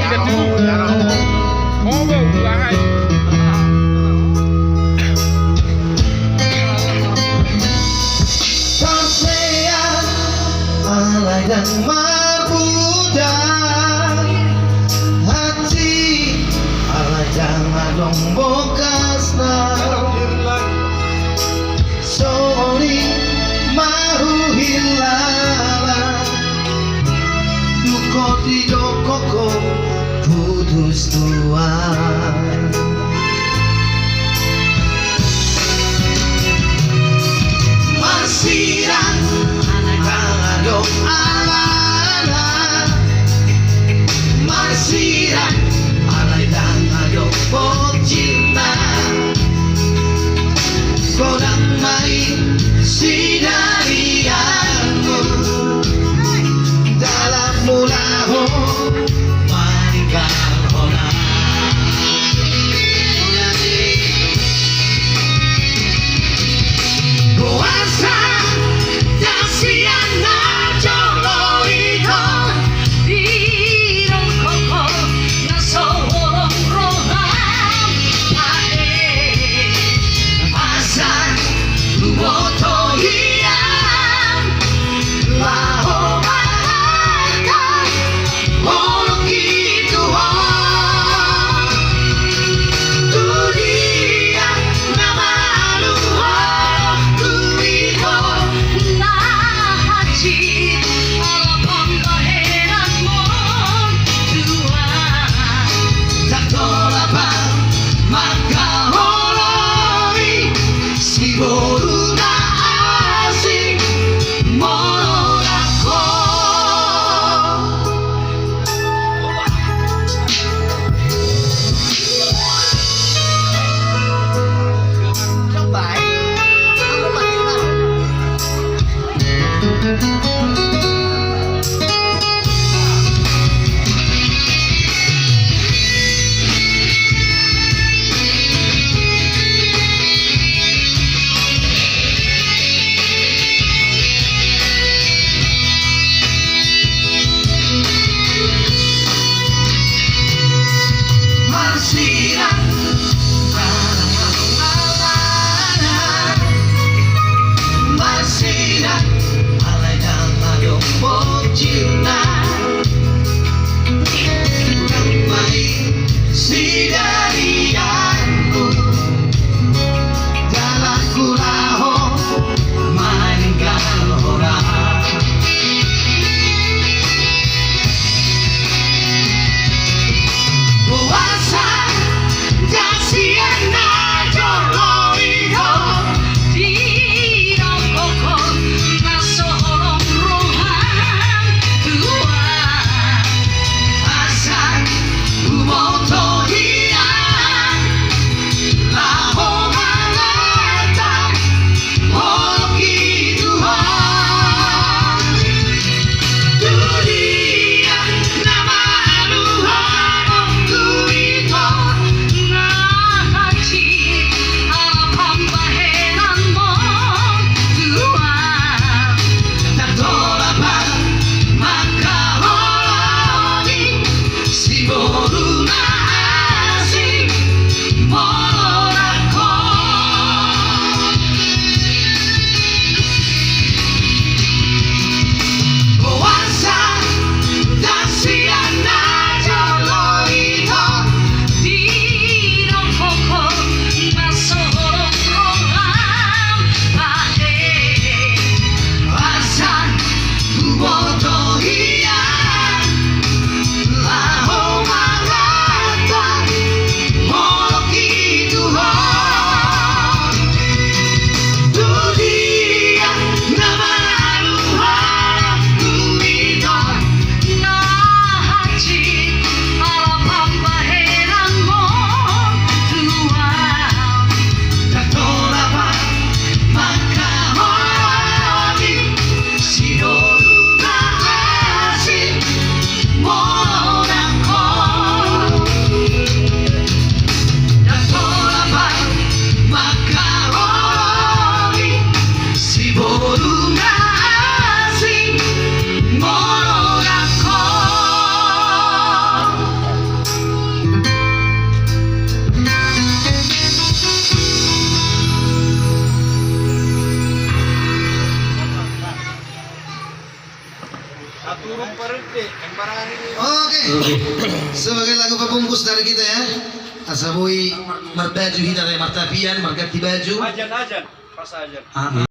Tidak dulu. Oh, buang. Alay dan marbuda hati alay dan adong bokas na sorry mahu hilala duko di dokoko putus tuan masiran dong ala marsiran alay dan adong pocilna kodang mai sinarianmu dalam mulaho maninggal hona puasa dasiana alay dan turun parente, embarangan ini. Oke. Sebagai lagu pembungkus dari kita ya. Asaboy martaju hina dari martapian, margati baju. Ajan, pas ajan. Ah,